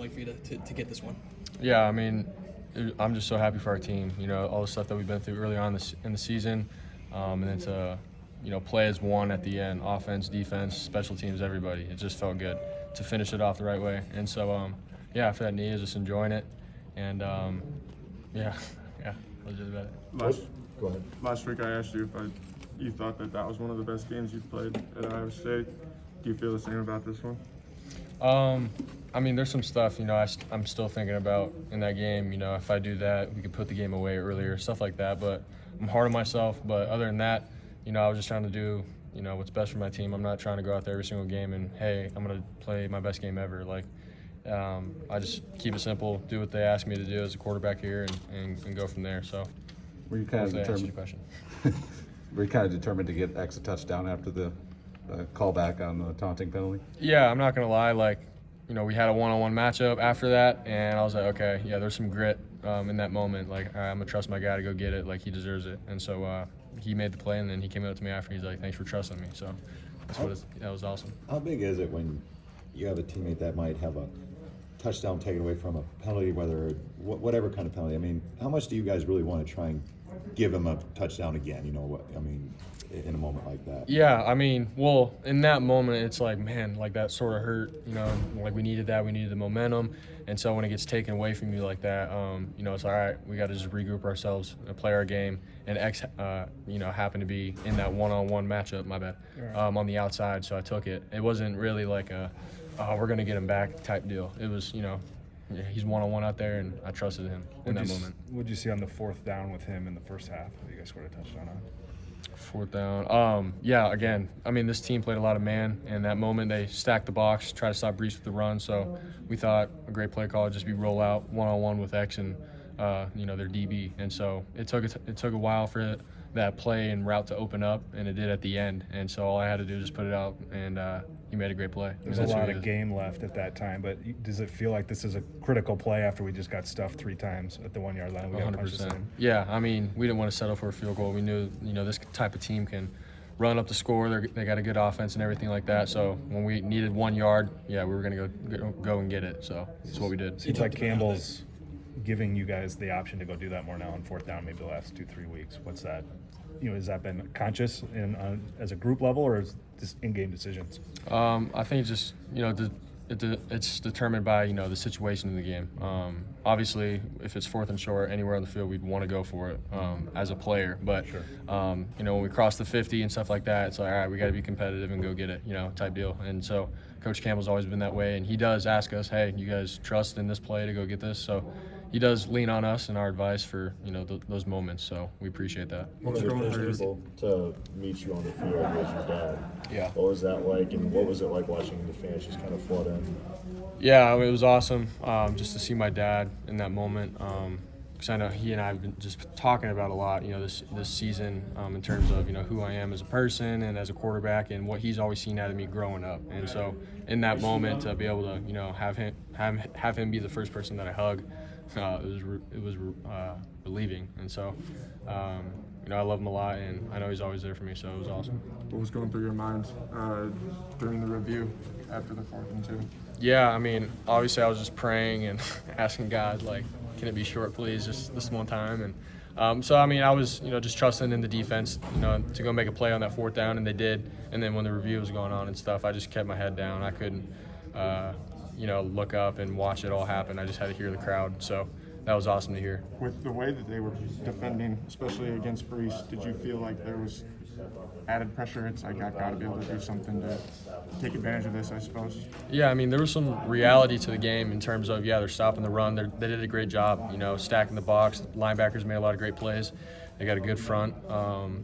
like for you to get this one? Yeah, I mean, I'm just so happy for our team. You know, all the stuff that we've been through early on in the season, and then to, you know, play as one at the end, offense, defense, special teams, everybody. It just felt good to finish it off the right way. And so, yeah, after that knee, I was just enjoying it. And, yeah, that was just about it. Go ahead. Last week I asked you if you thought that was one of the best games you've played at Iowa State. Do you feel the same about this one? I mean, there's some stuff, you know, I'm still thinking about in that game. You know, if I do that, we could put the game away earlier, stuff like that. But I'm hard on myself. But other than that, you know, I was just trying to do, you know, what's best for my team. I'm not trying to go out there every single game and, hey, I'm going to play my best game ever. Like, I just keep it simple, do what they ask me to do as a quarterback here, and go from there. So, Were you kind of determined? Were you kind of determined to get X a touchdown after the callback on the taunting penalty? Yeah, I'm not going to lie. Like, you know, we had a one-on-one matchup after that, and I was like, okay, yeah, there's some grit in that moment. Like, all right, I'm going to trust my guy to go get it. Like, he deserves it. And so he made the play, and then he came up to me after. He's like, thanks for trusting me. So that was awesome. How big is it when you have a teammate that might have a touchdown taken away from a penalty, whatever kind of penalty? I mean, how much do you guys really want to try and give him a touchdown again? You know what I mean, in a moment like that. Yeah, I mean, well, in that moment, it's like, man, like that sort of hurt. You know, like we needed that. We needed the momentum. And so when it gets taken away from you like that, you know, it's all right. We got to just regroup ourselves and play our game. And X, you know, happened to be in that one-on-one matchup. My bad. On the outside, so I took it. It wasn't really like a, oh, we're gonna get him back type deal. It was, you know, yeah, he's one-on-one out there, and I trusted him in that moment. What did you see on the fourth down with him in the first half that you guys scored a touchdown on? Fourth down. Yeah, again, I mean, this team played a lot of man. In that moment, they stacked the box, tried to stop Brees with the run. So we thought a great play call would just be roll out one-on-one with X and, you know, their DB. And so it took a while for that play and route to open up, and it did at the end. And so all I had to do was put it out, and he made a great play. There's a lot of game left at that time, but does it feel like this is a critical play after we just got stuffed 3 times at the 1-yard line? We got 100%. Yeah, I mean, we didn't want to settle for a field goal. We knew, you know, this type of team can run up the score. They got a good offense and everything like that. So when we needed 1 yard, yeah, we were going to go and get it. So that's what we did. Seems like Campbell's giving you guys the option to go do that more now on fourth down, maybe the last 2-3 weeks. What's that? You know, has that been conscious as a group level, or is this in-game decisions? I think it's just, you know, it's determined by, you know, the situation in the game. Obviously, if it's 4th and short anywhere on the field, we'd want to go for it as a player. But, Sure. You know, when we cross the 50 and stuff like that, it's like, all right, we got to be competitive and go get it, you know, type deal. And so Coach Campbell's always been that way, and he does ask us, hey, you guys trust in this play to go get this? So he does lean on us and our advice for, you know, those moments. So we appreciate that. One of the first people to meet you on the field was your dad. Yeah. What was that like, and what was it like watching the fans just kind of flood in? Yeah, it was awesome just to see my dad in that moment. Because I know he and I have been just talking about a lot, you know, this season in terms of, you know, who I am as a person and as a quarterback and what he's always seen out of me growing up. And so in that moment to be able to, you know, have him be the first person that I hug, it was relieving. And so, you know, I love him a lot, and I know he's always there for me, so it was awesome. What was going through your mind during the review after the 4th and 2? Yeah, I mean, obviously I was just praying and asking God, like, can it be short, please, just this one time? And so, I mean, I was, you know, just trusting in the defense, you know, to go make a play on that 4th down, and they did. And then when the review was going on and stuff, I just kept my head down. I couldn't, you know, look up and watch it all happen. I just had to hear the crowd. So that was awesome to hear. With the way that they were defending, especially against Brees, did you feel like there was added pressure? It's like, I've got to be able to do something to take advantage of this, I suppose. Yeah, I mean, there was some reality to the game in terms of, yeah, they're stopping the run. They did a great job, you know, stacking the box. Linebackers made a lot of great plays. They got a good front.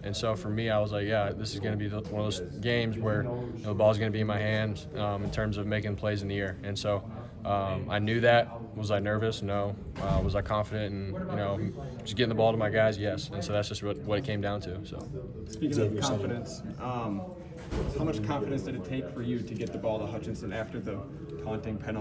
And so for me, I was like, yeah, this is going to be one of those games where, you know, the ball's going to be in my hands in terms of making plays in the air. And so I knew that. Was I nervous? No. Was I confident and, you know, just getting the ball to my guys? Yes. And so that's just what it came down to. So. Speaking of confidence, how much confidence did it take for you to get the ball to Hutchinson after the taunting penalty?